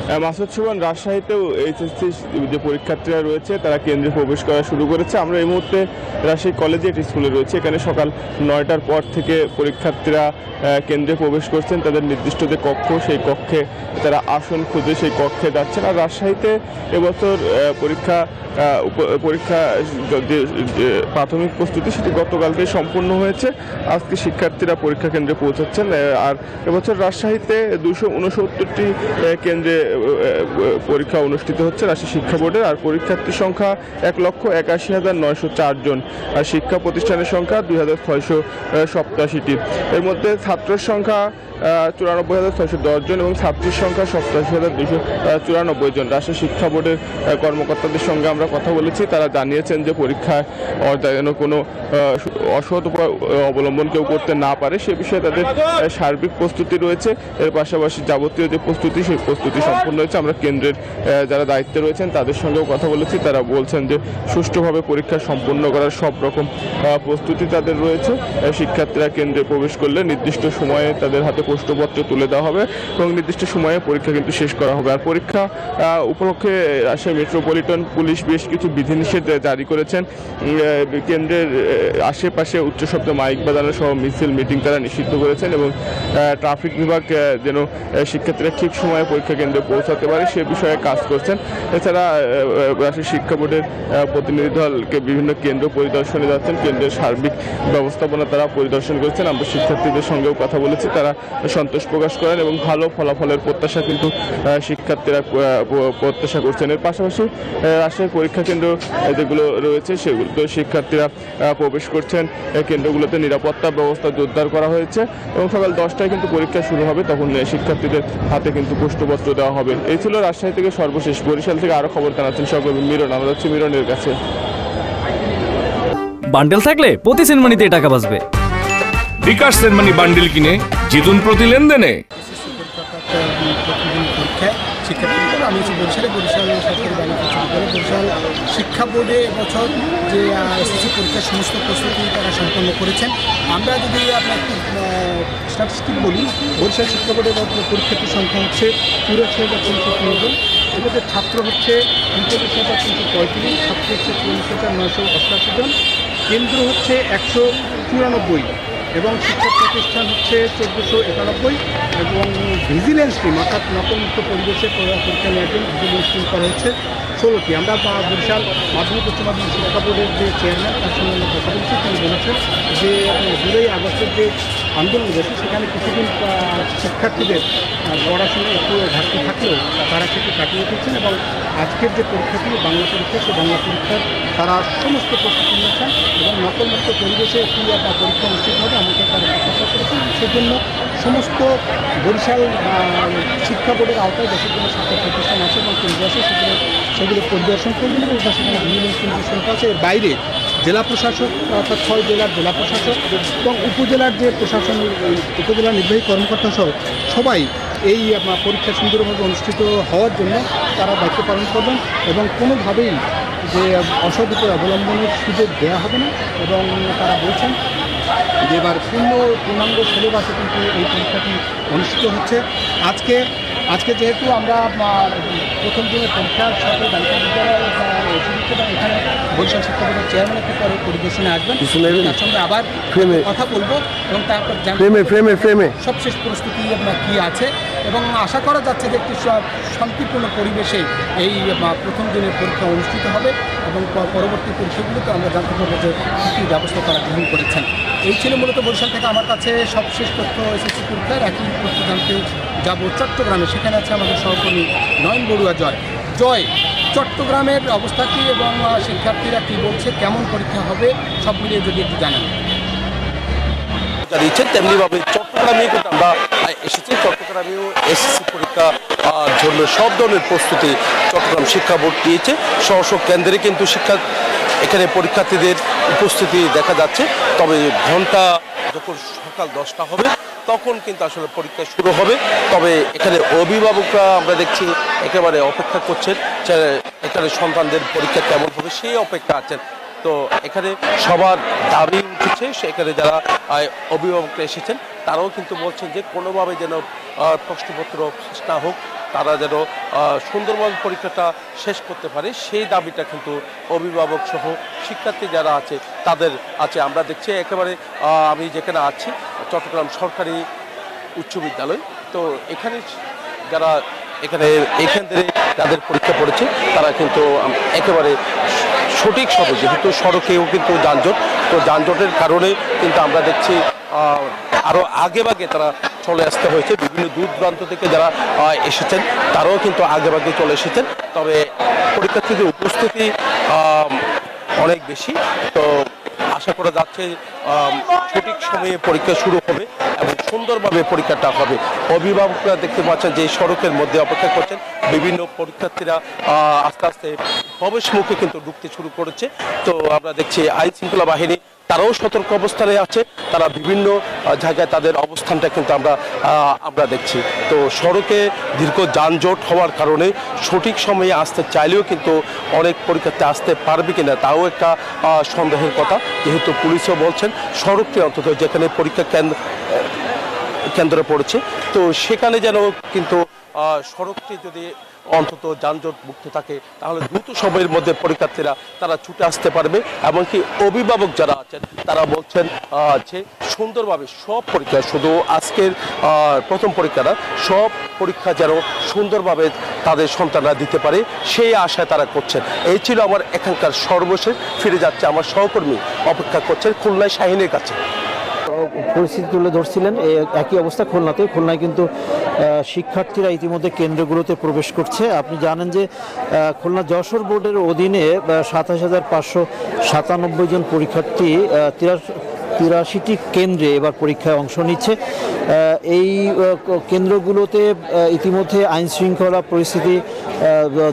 Masud Suman, রাজশাহীতেও HSC যে পরীক্ষার্থীরা রয়েছে তারা কেন্দ্রে প্রবেশ করা শুরু করেছে। আমরা এই মুহূর্তে রাজশাহী কলেজিয়েট স্কুলে রয়েছে। এখানে সকাল 9টার পর থেকে পরীক্ষার্থীরা কেন্দ্রে প্রবেশ করছেন। তাদের নির্দিষ্ট যে কক্ষ, সেই কক্ষে তারা আসন খুঁজে সেই কক্ষে যাচ্ছেন। আর রাজশাহীতে এবছর পরীক্ষা যে প্রাথমিক প্রস্তুতি সেটি গতকালকে সম্পূর্ণ হয়েছে। আজকে শিক্ষার্থীরা পরীক্ষা কেন্দ্রে পৌঁছাচ্ছেন। আর এবছর রাজশাহীতে 269টি কেন্দ্রে পরীক্ষা অনুষ্ঠিত হচ্ছে রাজশাহী শিক্ষা বোর্ডের। আর পরীক্ষার্থীর সংখ্যা 1,81,904 জন। আর শিক্ষা প্রতিষ্ঠানের সংখ্যা 2,687টি। এর মধ্যে ছাত্রের সংখ্যা 94,610 জন এবং ছাত্রীর সংখ্যা 87,294 জন। রাজশাহী শিক্ষা বোর্ডের কর্মকর্তাদের সঙ্গে আমরা কথা বলেছি। তারা জানিয়েছেন যে পরীক্ষায় যেন কোনো অসৎ উপায় অবলম্বন কেউ করতে না পারে সে বিষয়ে তাদের সার্বিক প্রস্তুতি রয়েছে। এর পাশাপাশি যাবতীয় যে প্রস্তুতি সেই প্রস্তুতি সম্পূর্ণ হয়েছে। আমরা কেন্দ্রের যারা দায়িত্বে রয়েছেন তাদের সঙ্গেও কথা বলেছি। তারা বলছেন যে সুষ্ঠুভাবে পরীক্ষা সম্পন্ন করার সব রকম প্রস্তুতি তাদের রয়েছে। শিক্ষার্থীরা কেন্দ্রে প্রবেশ করলে নির্দিষ্ট সময়ে তাদের হাতে প্রশ্নপত্র তুলে দেওয়া হবে এবং নির্দিষ্ট সময়ে পরীক্ষা কিন্তু শেষ করা হবে। আর পরীক্ষা উপলক্ষে রাজশাহী মেট্রোপলিটন পুলিশ বেশ কিছু বিধিনিষেধ জারি করেছেন। কেন্দ্রের আশেপাশে উচ্চ শব্দে মাইক বাজানো সহ মিছিল মিটিং তারা নিষিদ্ধ করেছেন এবং ট্রাফিক বিভাগ যেন শিক্ষার্থীরা ঠিক সময়ে পরীক্ষা কেন্দ্রে পৌঁছাতে পারে সে বিষয়ে কাজ করছেন। এছাড়া রাজশাহী শিক্ষা বোর্ডের প্রতিনিধি দলকে বিভিন্ন কেন্দ্র পরিদর্শনে যাচ্ছেন। কেন্দ্রের সার্বিক ব্যবস্থাপনা তারা পরিদর্শন করছেন। আমরা শিক্ষার্থীদের সঙ্গেও কথা বলেছি। তারা সন্তোষ প্রকাশ করেন এবং ভালো ফলাফলের প্রত্যাশা কিন্তু শিক্ষার্থীরা প্রত্যাশা করছেন। এর পাশাপাশি রাজশাহী পরীক্ষা কেন্দ্র যেগুলো রয়েছে সেগুলোতে শিক্ষার্থীরা প্রবেশ করছেন। কেন্দ্রগুলোতে নিরাপত্তা ব্যবস্থা জোরদার করা হয়েছে এবং সকাল 10টায় কিন্তু পরীক্ষা শুরু হবে। তখন শিক্ষার্থীদের হাতে কিন্তু প্রশ্নপত্র দেওয়া হবে। এই ছিল রাজশাহী থেকে সর্বশেষ। বরিশাল থেকে আরও খবর জানাচ্ছেন সহকর্মী মিরন। আমরা যাচ্ছি মিরনের কাছে। বান্ডেল থাকলে প্রতি সেনমানিতে টাকা বাঁচবে। বিকাশ সেনমানি বান্ডেল কিনে জিতুন প্রতি লেনদেনে। আমি বরিশাল সরকারি বালিকা বিদ্যালয় বরিশাল শিক্ষা বোর্ডে এবছর যে এসএসসি পরীক্ষার সমস্ত প্রস্তুতি তারা সম্পন্ন করেছেন। আমরা যদি আপনার স্ট্যাটিস্টিক বলি, বরিশাল শিক্ষা বোর্ডের পরীক্ষার্থীর সংখ্যা হচ্ছে 84,303 জন। এদের ছাত্র হচ্ছে 39,335, ছাত্র হচ্ছে 40,988 জন। কেন্দ্র হচ্ছে 194 এবং শিক্ষা প্রতিষ্ঠান হচ্ছে 1491 এবং ভিজিলেন্স টিম অর্থাৎ নকলমুক্ত পরিবেশে পরীক্ষা নেওয়ার জন্য ভিজিলেন্স টিম করা হচ্ছে 16টি। আমরা বরিশাল মাধ্যমিক উচ্চ মাধ্যমিক শিক্ষা বোর্ডের যে চেয়ারম্যান তার সঙ্গে আমরা কথা বলছি। তিনি বলেছেন যে 2 আগস্টের যে আন্দোলন হয়েছে সেখানে কিছুদিন শিক্ষার্থীদের পড়াশোনায় একটু ঘাটতি থাকলেও তারা সেটি কাটিয়ে উঠেছেন এবং আজকের যে পরীক্ষাটি বাংলা পরীক্ষা সেই বাংলা পরীক্ষার তারা সমস্ত প্রস্তুতি নিয়েছেন এবং নকলমুক্ত পরিবেশে একটি পরীক্ষা অনুষ্ঠিত হবে এমনকি তারা প্রত্যাশা করেছেন। সেজন্য সমস্ত বরিশাল শিক্ষা বোর্ডের আওতায় দেশের জন্য শিক্ষা প্রতিষ্ঠান আছে এবং কেন্দ্র আছে সেগুলো পরিদর্শন করবেন এবং সেখানে ভিজিলেন্স টিমের সংখ্যা আছে। এর বাইরে জেলা প্রশাসক অর্থাৎ 6 জেলার জেলা প্রশাসক এবং উপজেলার যে প্রশাসন উপজেলার নির্বাহী কর্মকর্তা সহ সবাই এই পরীক্ষা সুন্দরভাবে অনুষ্ঠিত হওয়ার জন্য তারা দায়িত্ব পালন করবেন এবং কোনোভাবেই যে অসৎ উপায় অবলম্বনের সুযোগ দেওয়া হবে না এবং তারা বলছেন যে এবার পূর্ণাঙ্গ সিলেবাসে কিন্তু এই পরীক্ষাটি অনুষ্ঠিত হচ্ছে। আজকে যেহেতু আমরা প্রথম দিনের পরীক্ষার সাথে বালিকা বিদ্যালয় এখানে বরিশাল শিক্ষা বোর্ডের চেয়ারম্যান একটু পরে পরিবেশনে আসবেন, তার সঙ্গে আবার কথা বলবো এবং তারপর ফ্রেমে সবশেষ প্রস্তুতি আপনার কী আছে এবং আশা করা যাচ্ছে যে একটি শান্তিপূর্ণ পরিবেশে এই প্রথম দিনের পরীক্ষা অনুষ্ঠিত হবে এবং পরবর্তী পরীক্ষাগুলোতে আমরা জানতে পারবো যে কী কী ব্যবস্থা তারা গ্রহণ করেছেন। এই ছিল মূলত বরিশাল থেকে আমার কাছে সবশেষ তথ্য এসএসসি পরীক্ষার। একই তথ্য জানতে যাব চট্টগ্রামে। সেখানে আছে আমাদের সহকর্মী নয়ন বড়ুয়া। জয়, চট্টগ্রামের অবস্থা কী এবং শিক্ষার্থীরা কী বলছে, কেমন পরীক্ষা হবে সব মিলিয়ে যদি একটু জানান। জানিয়েছেন তেমনিভাবে চট্টগ্রামে কিন্তু আমরা এসেছি। চট্টগ্রামেও এসএসসি পরীক্ষা জন্য সব ধরনের প্রস্তুতি চট্টগ্রাম শিক্ষা বোর্ড নিয়েছে। স্ব কেন্দ্রে কিন্তু এখানে পরীক্ষার্থীদের উপস্থিতি দেখা যাচ্ছে। তবে ঘন্টা যখন সকাল 10টা হবে তখন কিন্তু আসলে পরীক্ষা শুরু হবে। তবে এখানে অভিভাবকরা আমরা দেখছি একেবারে অপেক্ষা করছেন, এখানে সন্তানদের পরীক্ষা কেমন হবে সেই অপেক্ষা আছেন। তো এখানে সবার দাবি উঠেছে, সেখানে যারা অভিভাবকরা এসেছেন তারাও কিন্তু বলছেন যে কোনোভাবে যেন প্রশ্নপত্র ফাঁস না হোক, তারা যেন সুন্দরভাবে পরীক্ষাটা শেষ করতে পারে, সেই দাবিটা কিন্তু অভিভাবক সহ শিক্ষার্থী যারা আছে তাদের আছে। আমরা দেখছি একেবারে আমি যেখানে আছি চট্টগ্রাম সরকারি উচ্চ বিদ্যালয়, তো এখানে যারা এখান থেকে যাদের পরীক্ষা পড়েছে তারা কিন্তু একেবারে সঠিক সড়ক, যেহেতু সড়কেও কিন্তু যানজট, তো যানজটের কারণে কিন্তু আমরা দেখছি আরও আগে ভাগে তারা চলে আসতে হয়েছে। বিভিন্ন দূর দূরান্ত থেকে যারা এসেছেন তারাও কিন্তু আগে ভাগে চলে এসেছেন, তবে পরীক্ষার্থীদের উপস্থিতি অনেক বেশি। তো আশা করা যাচ্ছে সঠিক সময়ে পরীক্ষা শুরু হবে এবং সুন্দরভাবে পরীক্ষাটা হবে। অভিভাবকরা দেখতে পাচ্ছেন যে সড়কের মধ্যে অপেক্ষা করছেন, বিভিন্ন পরীক্ষার্থীরা আস্তে আস্তে প্রবেশমুখে কিন্তু ঢুকতে শুরু করেছে। তো আমরা দেখছি আইন শৃঙ্খলা বাহিনী তারাও সতর্ক অবস্থানে আছে, তারা বিভিন্ন জায়গায় তাদের অবস্থানটা কিন্তু আমরা দেখছি। তো সড়কে দীর্ঘ যানজট হওয়ার কারণে সঠিক সময়ে আসতে চাইলেও কিন্তু অনেক পরীক্ষার্থী আসতে পারবে কিনা তাও একটা সন্দেহের কথা, যেহেতু পুলিশও বলছেন সড়কটি অন্তত যেখানে পরীক্ষা কেন্দ্রে পড়েছে তো সেখানে যেন কিন্তু সড়কটি যদি অন্তত যানজট মুক্ত থাকে তাহলে দ্রুত সময়ের মধ্যে পরীক্ষার্থীরা তারা ছুটে আসতে পারবে। এমনকি অভিভাবক যারা আছেন তারা বলছেন যে সুন্দরভাবে সব পরীক্ষা, শুধু আজকের প্রথম পরীক্ষা না, সব পরীক্ষা যেন সুন্দরভাবে তাদের সন্তানরা দিতে পারে সেই আশায় তারা করছেন। এই ছিল আমার এখানকার সর্বশেষ। ফিরে যাচ্ছে আমার সহকর্মী অপেক্ষা করছেন খুলনায় শাহিনের কাছে। পরিস্থিতি তুলে ধরছিলেন একই অবস্থা খুলনায় কিন্তু শিক্ষার্থীরা ইতিমধ্যে কেন্দ্রগুলোতে প্রবেশ করছে। আপনি জানেন যে খুলনা যশোর বোর্ডের অধীনে 27,597 জন পরীক্ষার্থী 83টি কেন্দ্রে এবার পরীক্ষায় অংশ নিচ্ছে। এই কেন্দ্রগুলোতে ইতিমধ্যে আইন শৃঙ্খলা পরিস্থিতি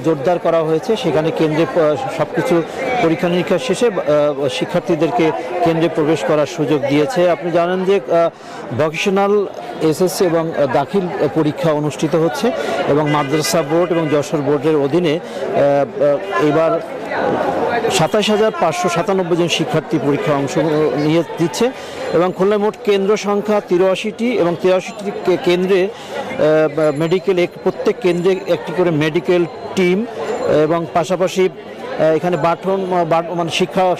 জোরদার করা হয়েছে। সেখানে কেন্দ্রে সবকিছু পরীক্ষা নিরীক্ষা শেষে শিক্ষার্থীদেরকে কেন্দ্রে প্রবেশ করার সুযোগ দিয়েছে। আপনি জানেন যে ভোকেশনাল এসএসসি এবং দাখিল পরীক্ষা অনুষ্ঠিত হচ্ছে এবং মাদ্রাসা বোর্ড এবং যশোর বোর্ডের অধীনে এবার 27,597 জন শিক্ষার্থী পরীক্ষা অংশ নিয়ে দিচ্ছে এবং খুলনায় মোট কেন্দ্র সংখ্যা 83টি এবং 83টি কেন্দ্রে মেডিকেল, প্রত্যেক কেন্দ্রে একটি করে মেডিকেল টিম এবং পাশাপাশি এখানে মানে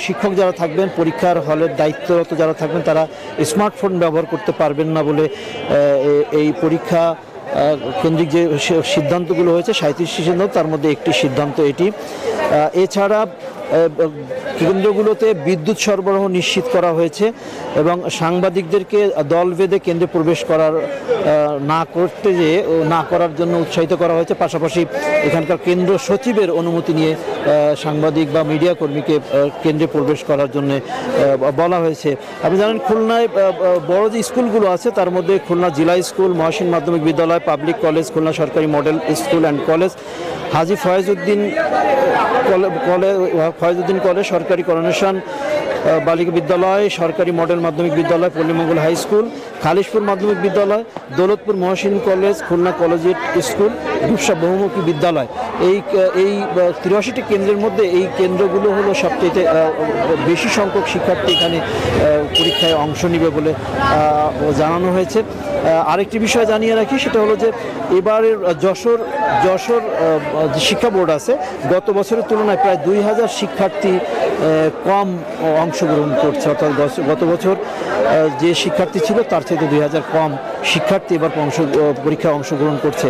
শিক্ষক যারা থাকবেন, পরীক্ষার হলের দায়িত্বরত যারা থাকবেন তারা স্মার্টফোন ব্যবহার করতে পারবেন না বলে এই পরীক্ষা কেন্দ্রিক যে সিদ্ধান্তগুলো হয়েছে 37টি সিদ্ধান্ত, তার মধ্যে একটি সিদ্ধান্ত এটি। এছাড়া কেন্দ্রগুলোতে বিদ্যুৎ সরবরাহ নিশ্চিত করা হয়েছে এবং সাংবাদিকদেরকে দল বেঁধে কেন্দ্রে প্রবেশ না করার জন্য উৎসাহিত করা হয়েছে। পাশাপাশি এখানকার কেন্দ্র সচিবের অনুমতি নিয়ে সাংবাদিক বা মিডিয়া কর্মীকে কেন্দ্রে প্রবেশ করার জন্য বলা হয়েছে। আপনি জানেন খুলনায় বড় যে স্কুলগুলো আছে তার মধ্যে খুলনা জেলা স্কুল, মহসিন মাধ্যমিক বিদ্যালয়, পাবলিক কলেজ, খুলনা সরকারি model school and college, Haji Faizuddin college, সরকারি করোনেশন বালিকা বিদ্যালয়, সরকারি মডেল মাধ্যমিক বিদ্যালয়, পল্লীমঙ্গল হাই স্কুল, খালিশপুর মাধ্যমিক বিদ্যালয়, Daulatpur Mohsin college, Khulna collegiate school, Rupsha বহুমুখী বিদ্যালয়। এই 83টি কেন্দ্রের মধ্যে এই কেন্দ্রগুলো হলো সবচেয়ে বেশি সংখ্যক শিক্ষার্থী এখানে পরীক্ষায় অংশ নেবে বলে জানানো হয়েছে। আরেকটি বিষয় জানিয়ে রাখি, সেটা হলো যে এবারের যশোর শিক্ষা বোর্ড আছে গত বছরের তুলনায় প্রায় 2000 শিক্ষার্থী কম অংশগ্রহণ করছে, অর্থাৎ গত বছর যে শিক্ষার্থী ছিল তার থেকে 2000 কম শিক্ষার্থী এবার পরীক্ষায় অংশগ্রহণ করছে।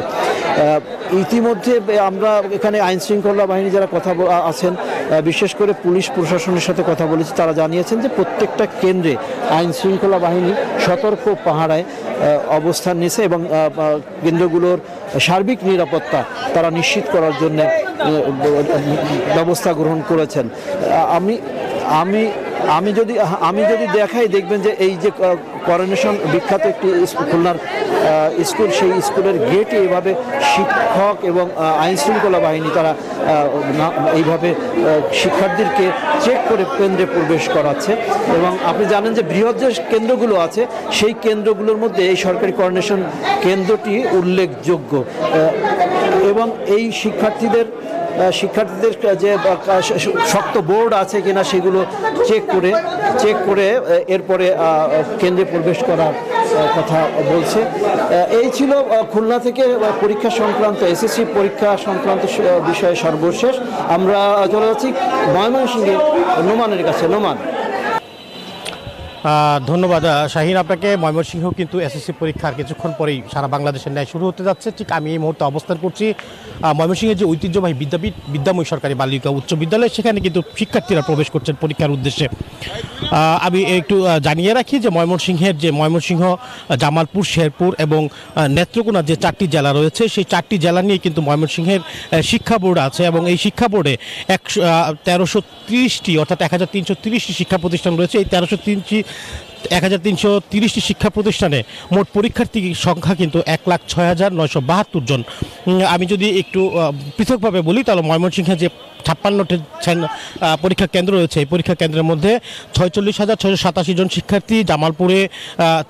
ইতিমধ্যে আমরা এখানে আইন শৃঙ্খলা বাহিনী যারা কথা আছেন, বিশেষ করে পুলিশ প্রশাসনের সাথে কথা বলেছি, তারা জানিয়েছেন যে প্রত্যেকটা কেন্দ্রে আইন শৃঙ্খলা বাহিনী সতর্ক পাহারায় অবস্থান নিয়েছে এবং কেন্দ্রগুলোর সার্বিক নিরাপত্তা তারা নিশ্চিত করার জন্য ব্যবস্থা গ্রহণ করেছেন। আমি যদি দেখাই, দেখবেন যে এই যে করোনেশন বিখ্যাত একটি খুলনার স্কুল, সেই স্কুলের গেটে এইভাবে শিক্ষক এবং আইন শৃঙ্খলা বাহিনী তারা এইভাবে শিক্ষার্থীদেরকে চেক করে কেন্দ্রে প্রবেশ করাচ্ছে। এবং আপনি জানেন যে বৃহৎ যে কেন্দ্রগুলো আছে সেই কেন্দ্রগুলোর মধ্যে এই সরকারি করোনেশন কেন্দ্রটি উল্লেখযোগ্য এবং এই শিক্ষার্থীদের শিক্ষার্থীদের যে শক্ত বোর্ড আছে কিনা সেগুলো চেক করে এরপরে কেন্দ্রে প্রবেশ করার কথা বলছে। এই ছিল খুলনা থেকে পরীক্ষা সংক্রান্ত এসএসসি পরীক্ষা সংক্রান্ত বিষয়ে সর্বশেষ। আমরা চলে যাচ্ছি ময়মনসিংহের নোমানের কাছে। নোমান। ধন্যবাদ শাহিন আপনাকে। ময়মনসিংহ কিন্তু এসএসসি পরীক্ষার কিছুক্ষণ পরেই সারা বাংলাদেশের ন্যায় শুরু হতে যাচ্ছে। ঠিক আমি এই মুহূর্তে অবস্থান করছি ময়মনসিংহের যে ঐতিহ্যবাহী বিদ্যাপীঠ বিদ্যাময় সরকারি বালিকা উচ্চ বিদ্যালয়, সেখানে কিন্তু শিক্ষার্থীরা প্রবেশ করছেন পরীক্ষার উদ্দেশ্যে। আমি একটু জানিয়ে রাখি যে ময়মনসিংহ, জামালপুর, শেরপুর এবং নেত্রকোনা যে 4টি জেলা রয়েছে, সেই 4টি জেলা নিয়ে কিন্তু ময়মনসিংহের শিক্ষা বোর্ড আছে এবং এই শিক্ষা বোর্ডে 1330টি অর্থাৎ 1330টি শিক্ষা প্রতিষ্ঠান রয়েছে। এই 1330টি শিক্ষা প্রতিষ্ঠানে মোট পরীক্ষার্থী সংখ্যা কিন্তু 1,06,972 জন। আমি যদি একটু পৃথকভাবে বলি তাহলে ময়মনসিংহে যে 56টি পরীক্ষা কেন্দ্র রয়েছে, এই পরীক্ষা কেন্দ্রের মধ্যে 46,687 জন শিক্ষার্থী, জামালপুরে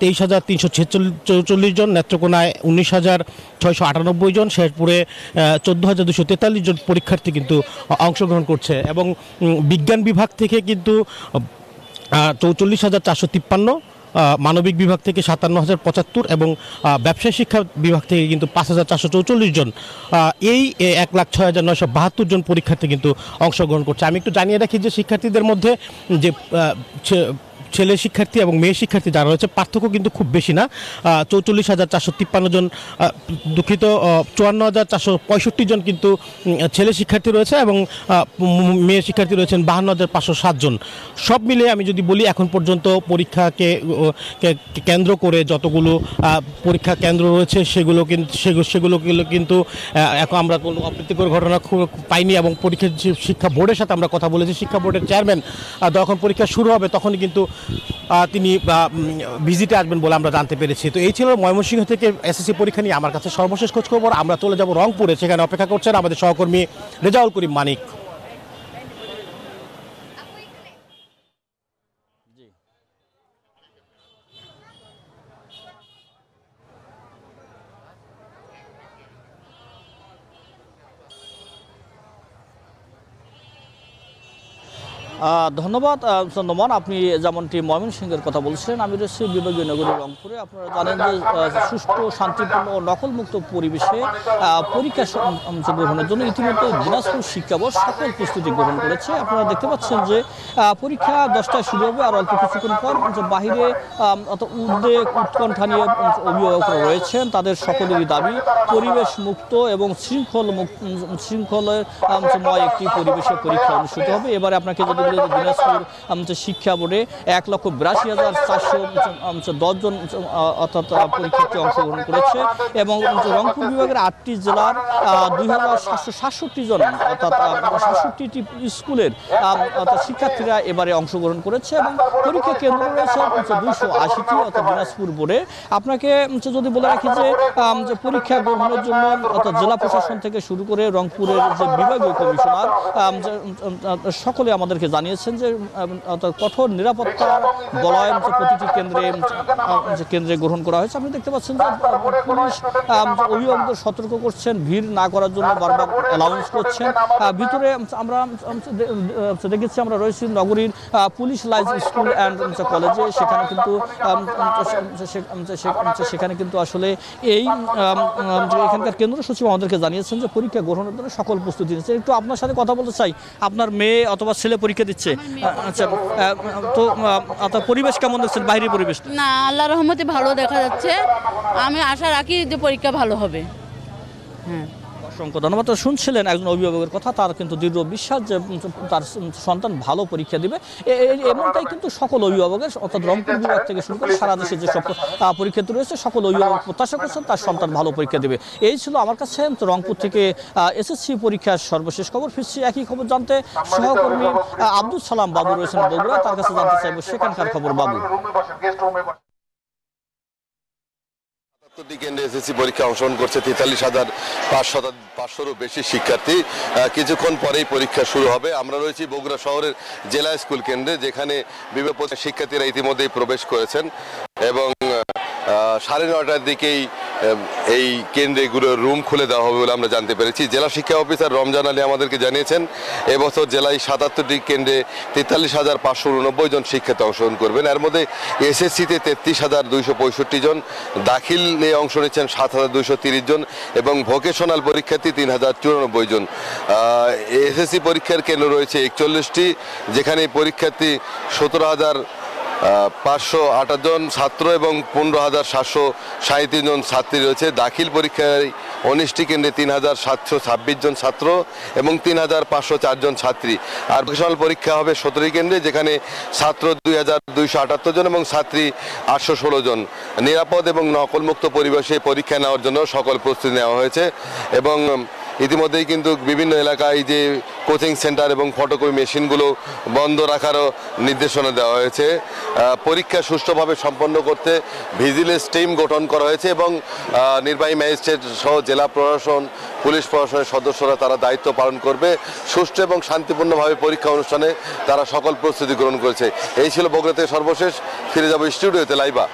23,344 জন, নেত্রকোনায় 19,698 জন, শেরপুরে 14,243 জন পরীক্ষার্থী কিন্তু অংশগ্রহণ করছে। এবং বিজ্ঞান বিভাগ থেকে কিন্তু 44,453, মানবিক বিভাগ থেকে 57,075 এবং ব্যবসায় শিক্ষা বিভাগ থেকে কিন্তু 5,444 জন, এই 1,06,972 জন পরীক্ষার্থী কিন্তু অংশগ্রহণ করছে। আমি একটু জানিয়ে রাখি যে শিক্ষার্থীদের মধ্যে যে ছেলে শিক্ষার্থী এবং মেয়ে শিক্ষার্থী যারা রয়েছে পার্থক্য কিন্তু খুব বেশি না। 44,453 জন, দুঃখিত 54,465 জন কিন্তু ছেলে শিক্ষার্থী রয়েছে এবং মেয়ে শিক্ষার্থী রয়েছেন 52,507 জন। সব মিলিয়ে আমি যদি বলি এখন পর্যন্ত পরীক্ষাকে কেন্দ্র করে যতগুলো পরীক্ষা কেন্দ্র রয়েছে সেগুলো কিন্তু এখন আমরা কোনো অপ্রীতিকর ঘটনা পাইনি। এবং পরীক্ষা শিক্ষা বোর্ডের সাথে আমরা কথা বলেছি, শিক্ষা বোর্ডের চেয়ারম্যান যখন পরীক্ষা শুরু হবে তখনই কিন্তু তিনি ভিজিটে আসবেন বলে আমরা জানতে পেরেছি। তো এই ছিল ময়মনসিংহ থেকে এসএসসি পরীক্ষা নিয়ে আমার কাছে সর্বশেষ খোঁজখবর। আমরা চলে যাব রংপুরে, সেখানে অপেক্ষা করছেন আমাদের সহকর্মী রেজাউল করিম মানিক। ধন্যবাদ চন্দ্রমান। আপনি যেমনটি ময়মনসিংহের কথা বলছিলেন, আমি রয়েছি বিভাগীয় নগরী রংপুরে। আপনারা জানেন যে সুষ্ঠু, শান্তিপূর্ণ ও নকলমুক্ত পরিবেশে পরীক্ষা গ্রহণের জন্য ইতিমধ্যে দিনাজপুর শিক্ষা বোর্ড সকল প্রস্তুতি গ্রহণ করেছে। আপনারা দেখতে পাচ্ছেন যে পরীক্ষা 10টায় শুরু হবে, আর অল্প কিছুক্ষণ পর বাহিরে উদ্বেগ উৎকণ্ঠা নিয়ে অভিভাবকরা রয়েছেন। তাদের সকলেরই দাবি পরিবেশ মুক্ত এবং শৃঙ্খলময় একটি পরিবেশে পরীক্ষা অনুষ্ঠিত হবে। এবারে আপনাকে যদি দিনাজপুর শিক্ষা বোর্ডে 1,82,410 জন অর্থাৎ পরীক্ষার্থী অংশগ্রহণ করেছে এবং রংপুর বিভাগের 8টি জেলার 2,767 জন অর্থাৎ 67টি স্কুলের অর্থাৎ শিক্ষার্থীরা এবারে অংশগ্রহণ করেছে এবং পরীক্ষা কেন্দ্র রয়েছে 280টি অর্থাৎ দিনাজপুর বোর্ডে। আপনাকে যদি বলে রাখি যে পরীক্ষা গ্রহণের জন্য অর্থাৎ জেলা প্রশাসন থেকে শুরু করে রংপুরের যে বিভাগীয় কমিশনার সকলে আমাদেরকে জানিয়েছেন যে কঠোর নিরাপত্তা বলয় প্রতিটি কেন্দ্রে গ্রহণ করা হয়েছে। আপনি দেখতে পাচ্ছেন যে পুলিশ অভিভাবকদের সতর্ক করছেন, ভিড় না করার জন্য বারবার অ্যালাউন্স করছেন। ভিতরে আমরা দেখেছি, আমরা রয়েছি নগরীর পুলিশ লাইন্স স্কুল অ্যান্ড কলেজে। সেখানে কিন্তু আসলে এখানকার কেন্দ্র সচিব আমাদেরকে জানিয়েছেন যে পরীক্ষা গ্রহণের জন্য সকল প্রস্তুতি নিচ্ছে। একটু আপনার সাথে কথা বলতে চাই, আপনার মেয়ে অথবা ছেলে পরীক্ষা দিচ্ছে, আচ্ছা তো পরিবেশ কেমন দেখছেন? বাইরের পরিবেশ না, আল্লাহর রহমতে ভালো দেখা যাচ্ছে। আমি আশা রাখি যে পরীক্ষা ভালো হবে। হ্যাঁ, অসংখ্য ধন্যবাদ। শুনছিলেন একজন অভিভাবকের কথা, তার কিন্তু দৃঢ় বিশ্বাস যে তার সন্তান ভালো পরীক্ষা দিবে। এমনটাই কিন্তু সকল অভিভাবকের অর্থাৎ রংপুর বিভাগ থেকে শুরু করে সারা দেশে যেসব পরীক্ষার্থী রয়েছে সকল অভিভাবক প্রত্যাশা করছেন তার সন্তান ভালো পরীক্ষা দেবে। এই ছিল আমার কাছে রংপুর থেকে এসএসসি পরীক্ষার সর্বশেষ খবর। ফিরছি একই খবর জানতে, সহকর্মী আব্দুল সালাম বাবু রয়েছেন বগুড়া, তার কাছে জানতে চাইবো সেখানকার খবর। বাবু, কেন্দ্রে এসএসসি পরীক্ষা অংশগ্রহণ করছে 43,500-ও বেশি শিক্ষার্থী। কিছুক্ষণ পরেই পরীক্ষা শুরু হবে। আমরা রয়েছি বগুড়া শহরের জেলা স্কুল কেন্দ্রে, যেখানে বিভিন্ন শিক্ষার্থীরা ইতিমধ্যেই প্রবেশ করেছেন এবং 9:30টার দিকেই এই কেন্দ্রগুলো রুম খুলে দেওয়া হবে বলে আমরা জানতে পেরেছি। জেলা শিক্ষা অফিসার রমজান আলী আমাদেরকে জানিয়েছেন এবছর জেলায় ৭৭টি কেন্দ্রে ৪৩,৫৮৯ জন শিক্ষার্থী অংশগ্রহণ করবেন। এর মধ্যে এসএসসিতে ৩৩,২৬৫ জন, দাখিলে অংশ নিচ্ছেন ৭,২৩০ জন এবং ভোকেশনাল পরীক্ষার্থী ৩,০৯৪ জন। এসএসসি পরীক্ষার কেন্দ্র রয়েছে ৪১টি, যেখানে পরীক্ষার্থী ১৭,৫০৮ জন ছাত্র এবং ১৫,৭৩৭ জন ছাত্রী রয়েছে। দাখিল পরীক্ষায় ১৯টি কেন্দ্রে ৩,৭২৬ জন ছাত্র এবং ৩,৫০৪ জন ছাত্রী। আর ভোকেশনাল পরীক্ষা হবে ১৭টি কেন্দ্রে, যেখানে ছাত্র ২,২৭৮ জন এবং ছাত্রী ৮১৬ জন। নিরাপদ এবং নকলমুক্ত পরিবেশে পরীক্ষা নেওয়ার জন্য সকল প্রস্তুতি নেওয়া হয়েছে এবং ইতিমধ্যেই কিন্তু বিভিন্ন এলাকায় যে কোচিং সেন্টার এবং ফটোকপি মেশিনগুলো বন্ধ রাখারও নির্দেশনা দেওয়া হয়েছে। পরীক্ষা সুষ্ঠুভাবে সম্পন্ন করতে ভিজিলেন্স টিম গঠন করা হয়েছে এবং নির্বাহী ম্যাজিস্ট্রেট সহ জেলা প্রশাসন, পুলিশ প্রশাসনের সদস্যরা তারা দায়িত্ব পালন করবে। সুষ্ঠু এবং শান্তিপূর্ণভাবে পরীক্ষা অনুষ্ঠানে তারা সকল প্রস্তুতি গ্রহণ করেছে। এই ছিল বগুড়া থেকে সর্বশেষ। ফিরে যাব স্টুডিওতে লাইভা।